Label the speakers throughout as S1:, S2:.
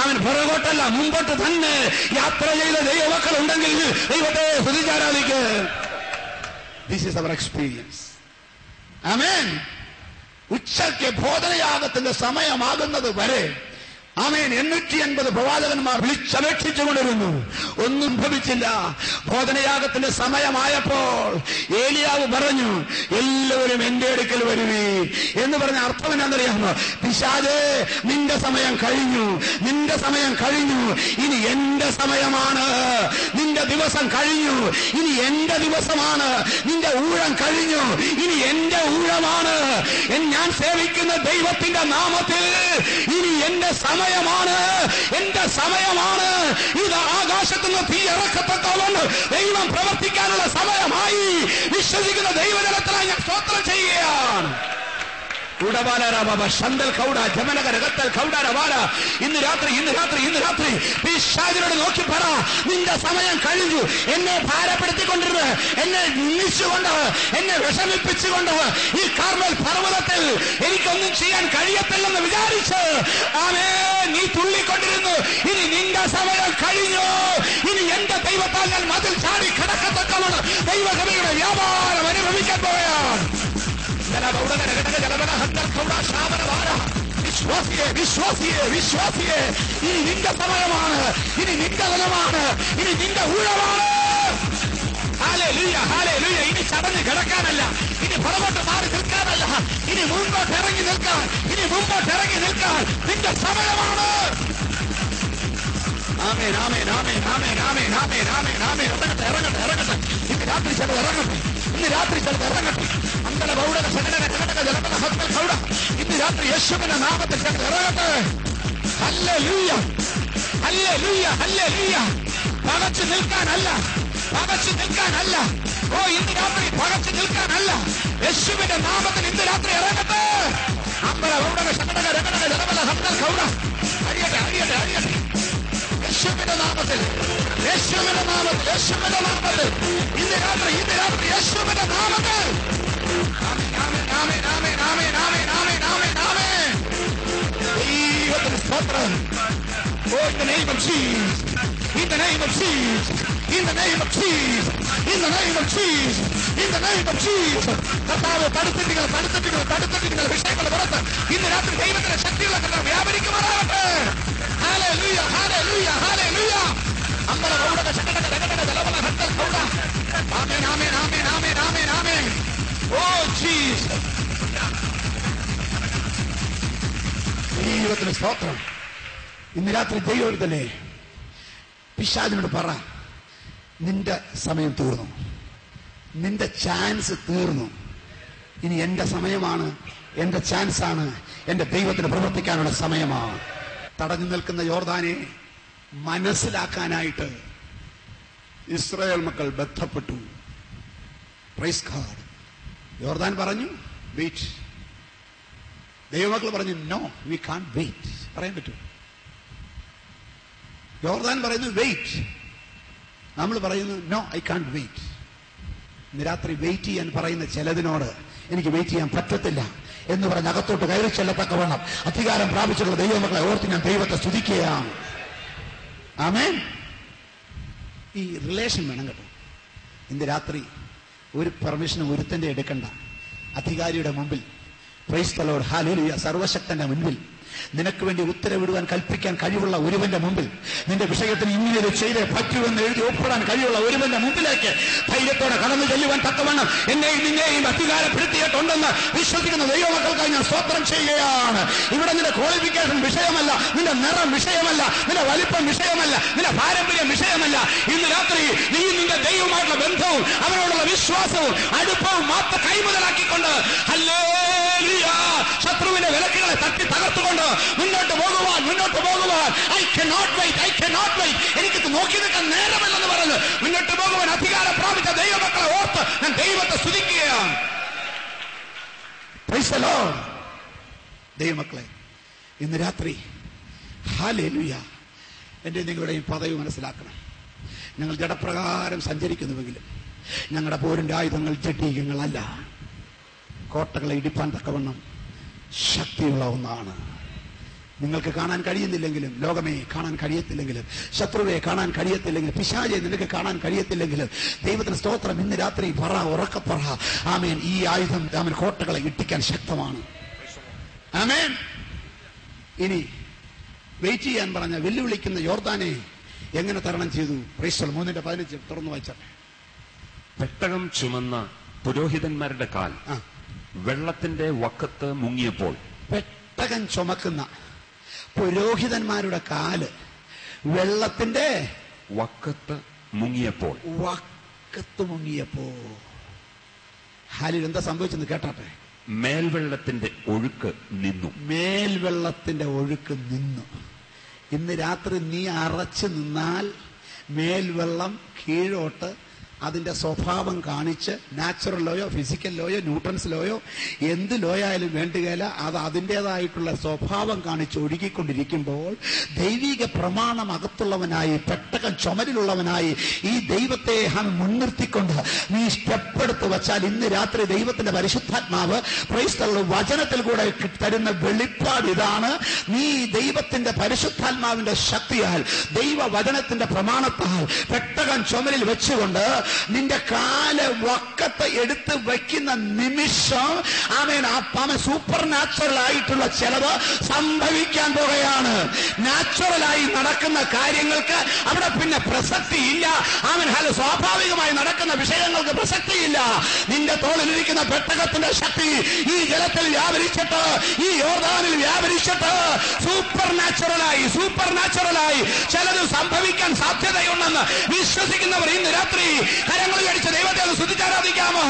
S1: അവൻ പുറകോട്ടല്ല, മുമ്പോട്ട് തന്നെ യാത്ര ചെയ്ത ദൈവമക്കൾ ഉണ്ടെങ്കിൽ ദൈവത്തെ സ്തുതിച്ചാരാധിക്ക്. This is our experience. Amen. ഉച്ചയ്ക്ക് ഭോജനയാഗത്തിന്റെ സമയമാകുന്നത് വരെ ആമേൻ 880 പ്രവാചകന്മാർ വിളിച്ചപേക്ഷിച്ചുകൊണ്ടിരുന്നു. ഒന്നും ഭവിച്ചില്ല. ഭോജനയാഗത്തിന്റെ സമയമായപ്പോൾ ഏലിയാവ് പറഞ്ഞു, എല്ലാവരും എന്റെ അടുക്കൽ വരുവീ എന്ന് പറഞ്ഞ അർത്ഥം എന്നാന്നറിയാമോ? പിശാചേ, നിന്റെ സമയം കഴിഞ്ഞു, നിന്റെ സമയം കഴിഞ്ഞു, ഇനി എന്റെ സമയമാണ്. നിന്റെ ദിവസം കഴിഞ്ഞു, ഇനി എന്റെ ദിവസമാണ്. നിന്റെ ഊഴം കഴിഞ്ഞു, ഇനി എന്റെ ഊഴമാണ്. ഞാൻ സേവിക്കുന്ന ദൈവത്തിന്റെ നാമത്തിൽ ഇനി എന്റെ സമയമാണ്, എന്റെ സമയമാണ്. ഇത് ആകാശത്തുനിന്ന് തീ ഇറക്കത്തക്കവണ്ണം ദൈവം പ്രവർത്തിക്കാനുള്ള സമയമായി. വിശ്വസിക്കുന്ന ദൈവജനത്തിനായി ഞാൻ സ്തോത്രം ചെയ്യുകയാണ്. ഇന്ന് രാത്രി പിശാചിനോട് നോക്കി പറ, നിന്റെ സമയം കഴിഞ്ഞു. എന്നെ ഭാരപ്പെടുത്തിക്കൊണ്ടിരുന്ന്, എന്നെ നിന്ദിച്ചുകൊണ്ട്, എന്നെ വിഷമിപ്പിച്ചുകൊണ്ട് ഈ കാർമൽ പർവ്വതത്തിൽ എനിക്കൊന്നും ചെയ്യാൻ കഴിയത്തില്ലെന്ന് വിചാരിച്ച് നീ തുള്ളിക്കൊണ്ടിരുന്നു. ഇനി നിന്റെ സമയം കഴിഞ്ഞു. ഇനി എന്റെ ദൈവത്താൽ ഞാൻ മതിൽ ചാടി കിടക്കത്തക്കവണ്ണം ദൈവസഭയുടെ വ്യാപാരം അനുഭവിക്കാൻ പോവുകയാണ്. വിശ്വാസിയെ, ഇനി നിന്റെ സമയമാണ്, ഇനി നിന്റെ ദിനമാണ്, ഇനി നിന്റെ ഊഴമാണ്. Hallelujah, hallelujah. ഇനി ചടഞ്ഞ് കിടക്കാനല്ല, ഇനി പുറകോട്ട് മാറി നിൽക്കാനല്ല, ഇനി മുൻപോട്ട് ഇറങ്ങി നിൽക്കാൻ, ഇനി മുമ്പോട്ട് ഇറങ്ങി നിൽക്കാൻ നിന്റെ സമയമാണ്. ആമേൻ, ആമേൻ, ആമേൻ, ആമേൻ, ആമേൻ, ആമേൻ, ആമേൻ, ആമേൻ. ഇറങ്ങട്ടെ, ഇറങ്ങട്ടെ, ഇറങ്ങട്ടെ. ഇന്ന് രാത്രി ചിലത് ഇറങ്ങട്ടെ, ഇന്ന് രാത്രി ചിലത് ഇറങ്ങട്ടെ. അന്തല ബൗഡക സകലന കടക ജലപല ഹത്തൽ ബൗഡ. ഇന്ന് രാത്രി യേശുവിന്റെ നാമത്തിൽ ചിലത് ഇറങ്ങട്ടെ. Hallelujah, hallelujah, hallelujah. പകച്ചു നിൽക്കാനല്ല, പകച്ചു നിൽക്കാനല്ല. ഇന്ന് രാത്രി പകച്ചു നിൽക്കാനല്ല, യേശുവിന്റെ നാമത്തിൽ ഇന്ന് രാത്രി ഇറങ്ങട്ടെ. അമ്പല ബൗഡക സകലന കടക ജലപല ഹത്തൽ ബൗഡ. അറിയട്ടെ, അറിയട്ടെ, അറിയട്ടെ. യേശുവിന്റെ നാമത്തിൽ, യേശുവിന്റെ നാമത്തിൽ, യേശുവിന്റെ നാമത്തിൽ ഇന്ന് രാത്രി, ഇന്ന് രാത്രി യേശുവിന്റെ നാമത്തിൽ. ആമേൻ, ആമേൻ, ആമേൻ, ആമേൻ, ആമേൻ, ആമേൻ, ആമേൻ, ആമേൻ, ആമേൻ. ദൈവത്തിന് സ്തോത്രം. In the name of Jesus, in the name of Jesus, in the name of Jesus, in the name of Jesus, in the name of Jesus. കർത്താവ് തടുത്തിട്ടുള്ള വിഷയങ്ങൾ പുറത്ത് ഇന്ന് രാത്രി ദൈവത്തിന്റെ ശക്തിയുള്ള കർത്താവ് വ്യാപരിക്കുമാറാകട്ടെ. Hallelujah, hallelujah, hallelujah. അമ്പല ബൗഡക ശകടക രഗടക ജലബല ഹത്തൽ ബൗഡ. ആമേൻ, ആമേൻ, ആമേൻ, ആമേൻ, ആമേൻ, ആമേൻ. Oh Jesus. ദൈവത്തിന് സ്തോത്രം. ഇന്ന് രാത്രി ദൈവം തന്നെ പിശാചിനോട് പറ, നിന്റെ സമയം തീർന്നു, നിന്റെ ചാൻസ് തീർന്നു. ഇനി എന്റെ സമയമാണ്, എന്റെ ചാൻസാണ്, എന്റെ ദൈവത്തിന് പ്രവർത്തിക്കാനുള്ള സമയമാണ്. തടഞ്ഞു നിൽക്കുന്ന യോർദാനെ മനസ്സിലാക്കാനായിട്ട് ഇസ്രായേൽ മക്കൾ ബന്ധപ്പെട്ടു. Praise God. യോർദാൻ പറഞ്ഞു വെയിറ്റ്, ദൈവമക്കൾ പറഞ്ഞു നോ വി കാൻറ്റ് വെയിറ്റ്. പറയാൻ പറ്റൂ? യോർദാൻ പറയുന്നു വെയിറ്റ്, നമ്മൾ പറയുന്നു നോ ഐ കാൻറ്റ് വെയിറ്റ്. ഇന്ന് രാത്രി വെയിറ്റ് ചെയ്യാൻ പറയുന്ന ചിലതിനോട് എനിക്ക് വെയിറ്റ് ചെയ്യാൻ പറ്റത്തില്ല എന്ന് പറഞ്ഞ് അകത്തോട്ട് കയറി ചെല്ലത്തക്കവണ്ണം അധികാരം പ്രാപിച്ചിട്ടുള്ള ദൈവമക്കളെ ഓർത്ത് ഞാൻ ദൈവത്തെ സ്തുതിക്കുകയാണ്. ആമേൻ. ഈ റിലേഷൻ വേണം കേട്ടോ. ഇന്ന് രാത്രി ഒരു പെർമിഷനും ഒരുത്തന്റെ എടുക്കണ്ട. അധികാരിയുടെ മുമ്പിൽ, പ്രൈസ് ദി ലോർഡ്, ഹല്ലേലൂയ, സർവശക്തന്റെ മുൻപിൽ, നിനക്ക് വേണ്ടി ഉത്തരവിടുവാൻ കൽപ്പിക്കാൻ കഴിവുള്ള ഒരുവന്റെ മുമ്പിൽ, നിന്റെ വിഷയത്തിന് ഇങ്ങനെ ചെയ്തേ പറ്റുമെന്ന് എഴുതി ഒപ്പിടാൻ കഴിവുള്ള ഒരുവന്റെ മുമ്പിലേക്ക് ധൈര്യത്തോടെ കടന്നു ചെല്ലുവാൻ തക്കവണ്ണം എന്നെയും നിന്നെയും അധികാരപ്പെടുത്തിയിട്ടുണ്ടെന്ന് വിശ്വസിക്കുന്ന ദൈവമക്കൾക്കായി ഞാൻ സ്തോത്രം ചെയ്യുകയാണ്. ഇവിടെ നിന്റെ ക്വാളിഫിക്കേഷൻ വിഷയമല്ല, നിന്റെ നിറം വിഷയമല്ല, നിന്റെ വലിപ്പം വിഷയമല്ല, നിന്റെ പാരമ്പര്യം വിഷയമല്ല. ഇന്ന് രാത്രി നീ നിന്റെ ദൈവമായിട്ടുള്ള ബന്ധവും അവരോടുള്ള വിശ്വാസവും അടുപ്പവും മാത്രം കൈമുതലാക്കിക്കൊണ്ട് ഹല്ലേലൂയ ശത്രുവിന്റെ വിലക്കുകളെ തട്ടി തകർത്തുകൊണ്ട് മുന്നോട്ട് പോകുവാൻ ഐ കനോട്ട് വെയിറ്റ്, എനിക്ക് നോക്കി നിൽക്കാൻ നേരമല്ലെന്ന് പറഞ്ഞ് മുന്നോട്ട് പോകുവാൻ അധികാരം പ്രാപിച്ച ദൈവമക്കളെ ഓർത്ത് ഞാൻ ദൈവത്തെ സ്തുതിക്കുകയാണ്. Praise the Lord. ദൈവമക്കളെ, ഇന്ന് രാത്രി ഹല്ലേലൂയ എന്റെ നിങ്ങളുടെയും പദവി മനസ്സിലാക്കണം. ഞങ്ങൾ ജഡപ്രകാരം സഞ്ചരിക്കുന്നുവെങ്കിലും ഞങ്ങളുടെ പോരിന്റെ ആയുധങ്ങൾ ജഡീകങ്ങളല്ല, കോട്ടകളെ ഇടിപ്പാൻ തക്കവണ്ണം ശക്തിയുള്ള ഒന്നാണ്. നിങ്ങൾക്ക് കാണാൻ കഴിയുന്നില്ലെങ്കിലും, ലോകമേ കാണാൻ കഴിയത്തില്ലെങ്കിലും, ശത്രുവെ കാണാൻ കഴിയത്തില്ലെങ്കിലും, പിശാചെ നിനക്ക് കാണാൻ കഴിയത്തില്ലെങ്കിലും, ദൈവത്തിന് സ്തോത്രം. ഇന്ന് രാത്രി പറ, ഉറക്കപ്പറ, ആമേൻ, ഈ ആയുധം ആമേൻ കോട്ടകളെ ഇട്ടിക്കാൻ ശക്തമാണ്. ആമേൻ. ഇനി വെയിറ്റ് ചെയ്യാൻ പറഞ്ഞ വെല്ലുവിളിക്കുന്ന യോർദാനെ എങ്ങനെ തരണം ചെയ്തു? പ്രൈസ് 3:15 തുറന്നു വായിച്ചാട്ടെ.
S2: പെട്ടകം ചുമന്ന പുരോഹിതന്മാരുടെ കാൽ വെള്ളത്തിന്റെ വക്കത്ത് മുങ്ങിയപ്പോൾ.
S1: പെട്ടകം ചുമക്കുന്ന പുരോഹിതന്മാരുടെ കാല് വെള്ളത്തിന്റെ
S2: വക്കത്ത് മുങ്ങിയപ്പോൾ.
S1: ഹാലിൽ എന്താ സംഭവിച്ചെന്ന് കേട്ടാട്ടെ.
S2: മേൽവെള്ളത്തിന്റെ ഒഴുക്ക് നിന്നു.
S1: മേൽവെള്ളത്തിന്റെ ഒഴുക്ക് നിന്നു. ഇന്ന് രാത്രി നീ അറച്ചു നിന്നാൽ മേൽവെള്ളം കീഴോട്ട് അതിന്റെ സ്വഭാവം കാണിച്ച്, നാച്ചുറൽ ലോയോ ഫിസിക്കൽ ലോയോ ന്യൂട്രൻസ് ലോയോ എന്ത് ലോയായാലും വേണ്ടുകയില്ല, അത് അതിൻ്റെതായിട്ടുള്ള സ്വഭാവം കാണിച്ച് ഒഴുകിക്കൊണ്ടിരിക്കുമ്പോൾ ദൈവിക പ്രമാണം അകത്തുള്ളവനായി, പെട്ടകം ചുമരിലുള്ളവനായി ഈ ദൈവത്തെ മുൻനിർത്തിക്കൊണ്ട് നീ സ്റ്റെപ്പെടുത്ത് വച്ചാൽ ഇന്ന് രാത്രി ദൈവത്തിന്റെ പരിശുദ്ധാത്മാവ് ക്രൈസ്തവ വചനത്തിൽ കൂടെ തരുന്ന വെളിപ്പാട് ഇതാണ്. നീ ദൈവത്തിന്റെ പരിശുദ്ധാത്മാവിന്റെ ശക്തിയാൽ, ദൈവവചനത്തിന്റെ പ്രമാണത്താൽ പെട്ടകം ചുമരിൽ വെച്ചുകൊണ്ട് നിന്റെ കാല് വക്കത്ത് എടുത്ത് വയ്ക്കുന്ന നിമിഷം ആമേൻ, സൂപ്പർ നാച്ചുറൽ ആയിട്ടുള്ള ചിലവ് സംഭവിക്കാൻ പോകുകയാണ്. നാച്ചുറലായി നടക്കുന്ന കാര്യങ്ങൾക്ക് അവിടെ പിന്നെ പ്രസക്തിയില്ല. ആമേൻ. സ്വാഭാവികമായി നടക്കുന്ന വിഷയങ്ങൾക്ക് പ്രസക്തിയില്ല. നിന്റെ തോളിലിരിക്കുന്ന പെട്ടകത്തിന്റെ ശക്തി ഈ ജലത്തിൽ വ്യാപരിച്ചിട്ട്, ഈ യോർദാനിൽ വ്യാപരിച്ചിട്ട് സൂപ്പർ നാച്ചുറലായി ചിലത് സംഭവിക്കാൻ സാധ്യതയുണ്ടെന്ന് വിശ്വസിക്കുന്നവർ ഇന്ന് രാത്രി കരങ്ങളിൽ അടിച്ച് ദൈവത്തെ ഒന്ന് സ്തുതിച്ചാരാധിക്കാമോ?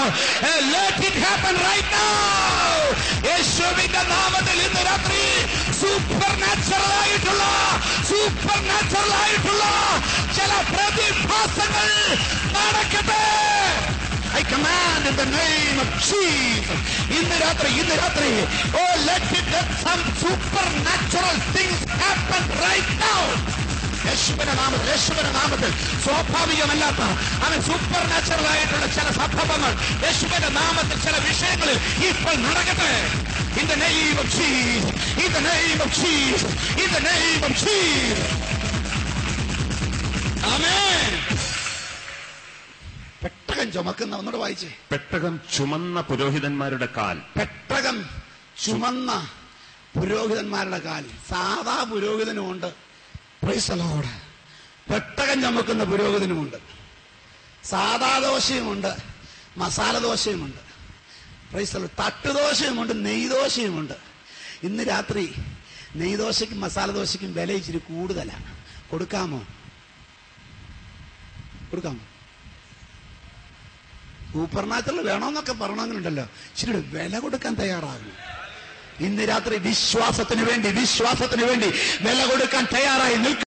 S1: Let it happen right now. യേശുവിന്റെ നാമത്തിൽ ഇന്ന് രാത്രി സൂപ്പർ നാച്ചുറൽ ആയിട്ടുള്ള ചില പ്രതിഭാസങ്ങൾ നടക്കട്ടെ. I command in the name of Jesus. ഇന്ന് രാത്രി oh let some supernatural things happen right now. യേശുവിന്റെ നാമത്തിൽ സ്വാഭാവികമല്ലാത്ത അവൻ സൂപ്പർ നാച്ചുറൽ ആയിട്ടുള്ള ചില സംഭവങ്ങൾ യേശുവിന്റെ നാമത്തിൽ ചില വിഷയങ്ങളിൽ ഇപ്പോൾ നടക്കട്ടെ. In the name of Jesus. In the name of Jesus. In the name of Jesus. Amen. പെട്ടകം ചുമക്കുന്ന, ഒന്നുകൂടെ വായിച്ചേ.
S2: പെട്ടകം ചുമന്ന പുരോഹിതന്മാരുടെ കാൽ.
S1: പെട്ടകം ചുമന്ന പുരോഹിതന്മാരുടെ കാൽ. സാധാ പുരോഹിതനുമുണ്ട്, പ്രൈസ് ദി ലോർഡ്. പെട്ടകം ചുമക്കുന്ന പുരോഹിതനുമുണ്ട്. സാധാ ദോശയുമുണ്ട്, മസാല ദോശയുമുണ്ട്, പ്രൈസ് ദി ലോർഡ്. തട്ടുദോശയുമുണ്ട്, നെയ്ദോശയുമുണ്ട്. ഇന്ന് രാത്രി നെയ്ദോശയ്ക്കും മസാല ദോശയ്ക്കും വില ഇച്ചിരി കൂടുതലാണ്. കൊടുക്കാമോ? സൂപ്പർ നാച്ചുറൽ വേണമെന്നൊക്കെ പറയണമെന്നുണ്ടല്ലോ, ഇച്ചിരി വില കൊടുക്കാൻ തയ്യാറാകും. ഇന്ന് രാത്രി വിശ്വാസത്തിന് വേണ്ടി വില കൊടുക്കാൻ തയ്യാറായി നിൽക്കും.